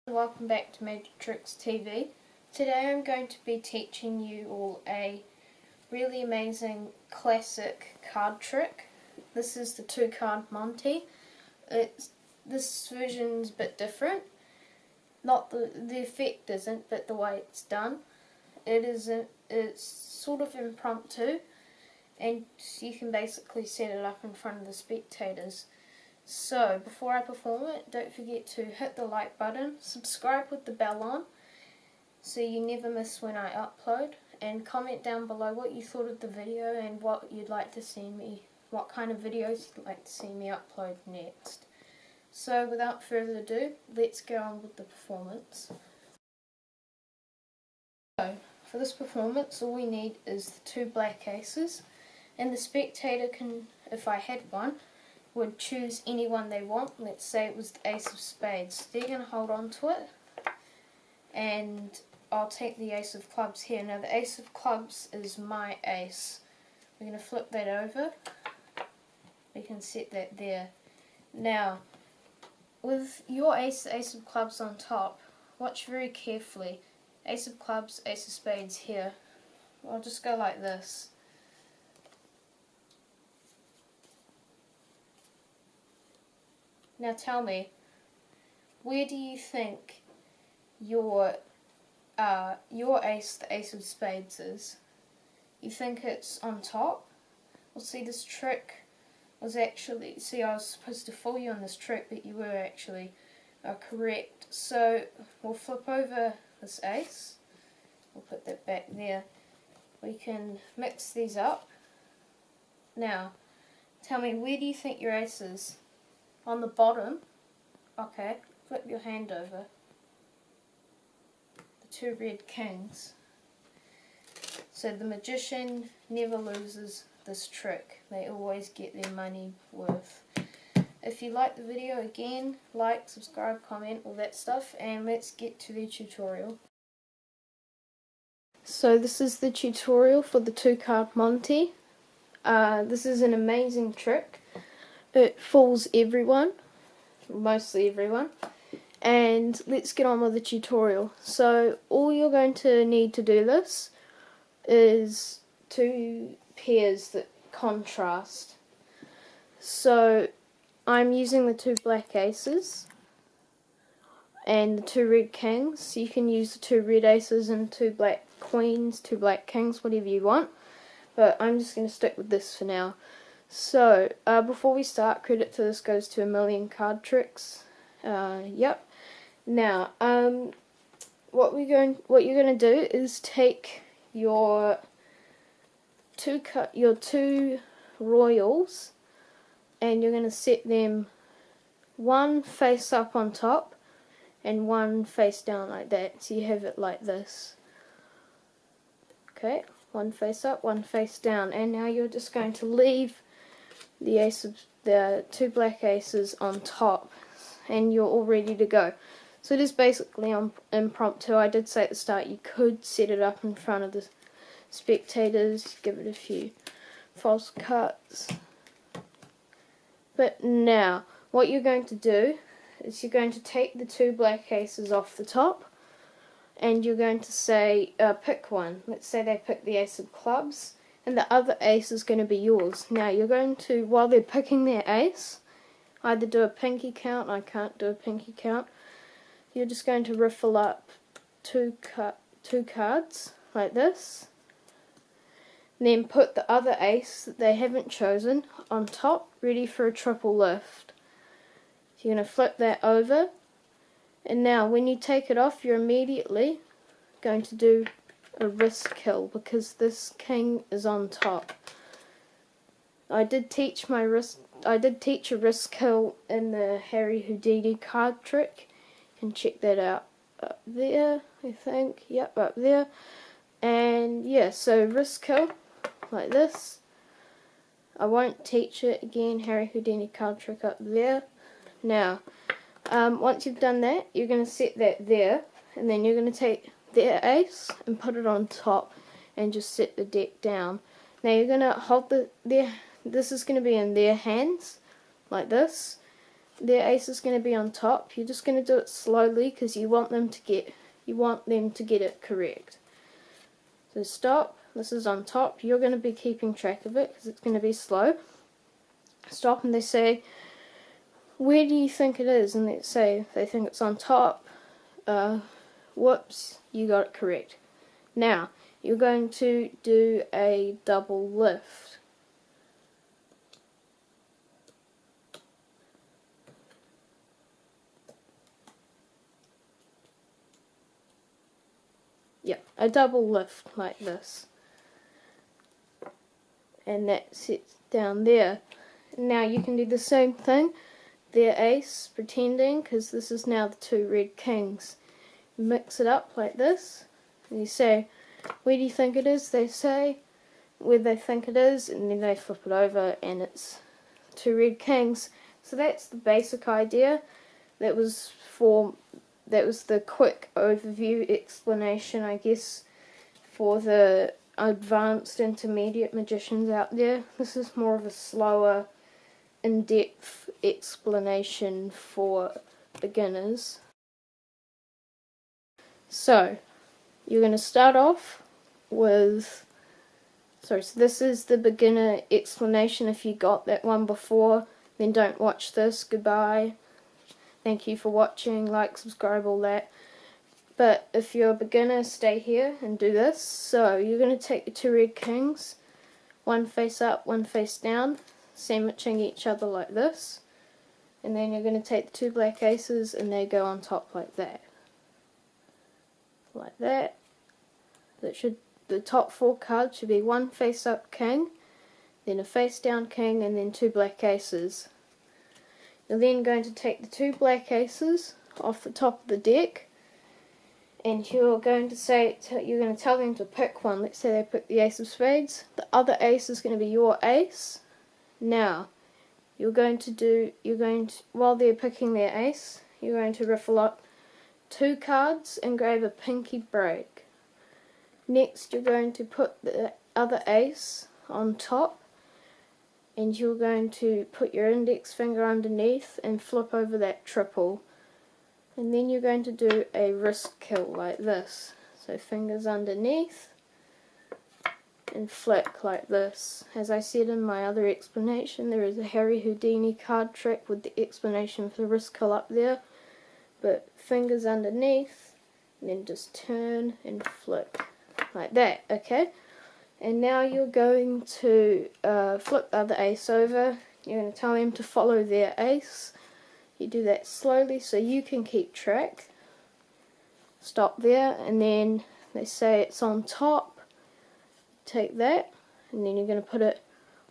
Welcome back to Magic Tricks TV. Today I'm going to be teaching you all a really amazing classic card trick. This is the 2-card Monte. This version's a bit different. Not the effect isn't, but the way it's done. It's sort of impromptu, and you can basically set it up in front of the spectators. So, before I perform it, don't forget to hit the like button, subscribe with the bell on, so you never miss when I upload, and comment down below what you thought of the video and what you'd like to see me, what kind of videos you'd like to see me upload next. So, without further ado, let's go on with the performance. So, for this performance, all we need is the 2 black aces, and the spectator can, if I had one, would choose any one they want. Let's say it was the ace of spades. They're going to hold on to it, and I'll take the ace of clubs here. Now the ace of clubs is my ace. We're going to flip that over. We can set that there. Now with your ace of clubs on top, watch very carefully. Ace of clubs, ace of spades here. I'll just go like this. Now tell me, where do you think your ace, the ace of spades, is? You think it's on top? Well, see, this trick was actually, I was supposed to fool you on this trick, but you were actually correct. So we'll flip over this ace. We'll put that back there. We can mix these up. Now, tell me, where do you think your ace is? On the bottom. Okay, flip your hand over. The 2 red kings. So the magician never loses this trick. They always get their money worth. If you like the video, again, like, subscribe, comment, all that stuff, and let's get to the tutorial. So this is the tutorial for the 2-card Monte. This is an amazing trick. It fools everyone, mostly everyone, and let's get on with the tutorial. So all you're going to need to do this is 2 pairs that contrast. So I'm using the 2 black aces and the 2 red kings. You can use the 2 red aces and 2 black queens, 2 black kings, whatever you want, but I'm just going to stick with this for now. So, before we start, credit to this goes to 1,000,000 card tricks. Yep. Now, what you're going to do is take your 2 royals, and you're going to set them one face up on top and one face down like that. So you have it like this. Okay, one face up, one face down, and now you're just going to leave the 2 black aces on top, and you're all ready to go. So it is basically impromptu. I did say at the start you could set it up in front of the spectators, give it a few false cuts. But now, what you're going to do is you're going to take the 2 black aces off the top, and you're going to say, pick one. Let's say they pick the ace of clubs, and the other ace is going to be yours. Now you're going to, while they're picking their ace, either do a pinky count. I can't do a pinky count. You're just going to riffle up 2 cards like this. Then put the other ace that they haven't chosen on top, ready for a triple lift. So you're going to flip that over, and now when you take it off, you're immediately going to do a wrist kill, because this king is on top. I did teach a wrist kill in the Harry Houdini card trick. You can check that out up there, I think. Yep, up there. And yeah, so wrist kill like this. I won't teach it again. Harry Houdini card trick up there. Now, once you've done that, you're going to set that there, and then you're going to take their ace and put it on top and just set the deck down. Now you're going to hold this is going to be in their hands like this, their ace is going to be on top. You're just going to do it slowly because you want them to get it correct. So stop. This is on top. You're going to be keeping track of it because it's going to be slow. Stop, and they say, where do you think it is? And let's say they think it's on top. Whoops, you got it correct. Now you're going to do a double lift. Yep, a double lift like this. And that sits down there. Now you can do the same thing. Their ace, pretending, because this is now the two red kings. You mix it up like this, and you say, where do you think it is? They say where they think it is, and then they flip it over, and it's two red kings. So that's the basic idea. That was the quick overview explanation, I guess, for the advanced intermediate magicians out there. This is more of a slower, in-depth explanation for beginners. So you're going to start off with, so this is the beginner explanation. If you got that one before, then don't watch this. Goodbye. Thank you for watching. Like, subscribe, all that. But if you're a beginner, stay here and do this. So you're going to take the two red kings, one face up, one face down, sandwiching each other like this. And then you're going to take the two black aces and they go on top like that. Like that. The top four cards should be one face up king, then a face down king, and then two black aces. You're then going to take the two black aces off the top of the deck, and you're going to tell them to pick one. Let's say they pick the ace of spades. The other ace is going to be your ace. Now, while they're picking their ace, you're going to riffle up two cards and grab a pinky break. Next, you're going to put the other ace on top, and you're going to put your index finger underneath and flip over that triple. And then you're going to do a wrist kill like this. So fingers underneath and flick like this. As I said in my other explanation, there is a Harry Houdini card trick with the explanation for the wrist kill up there. But fingers underneath, and then just turn and flick like that, okay? And now you're going to flip the other ace over. You're going to tell them to follow their ace. You do that slowly so you can keep track. Stop there, and then they say it's on top. Take that, and then you're going to put it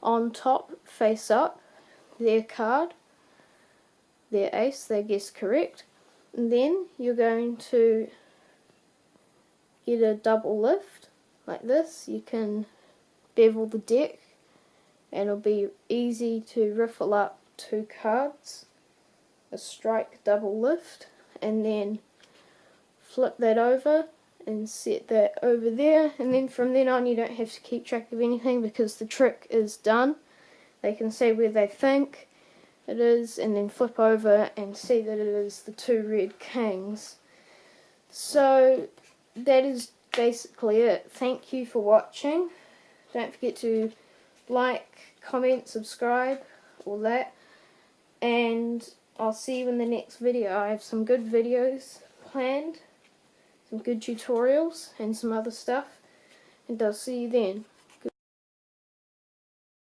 on top, face up, their card, their ace, they guess correct. And then you're going to get a double lift like this. You can bevel the deck and it'll be easy to riffle up two cards, a strike double lift, and then flip that over and set that over there, and then from then on you don't have to keep track of anything because the trick is done. They can say where they think it is and then flip over and see that it is the two red kings. So that is basically it. Thank you for watching. Don't forget to like, comment, subscribe, all that, and I'll see you in the next video. I have some good videos planned, some good tutorials and some other stuff, and I'll see you then.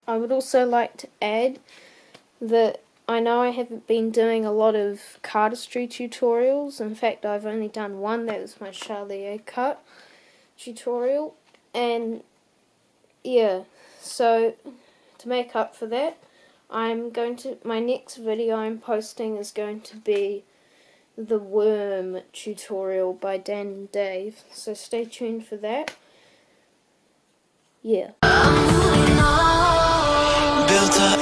I would also like to add that I know I haven't been doing a lot of cardistry tutorials. In fact, I've only done one. That was my Charlier cut tutorial, and yeah, so to make up for that, my next video I'm posting is going to be the worm tutorial by Dan and Dave, so stay tuned for that. Yeah. Built a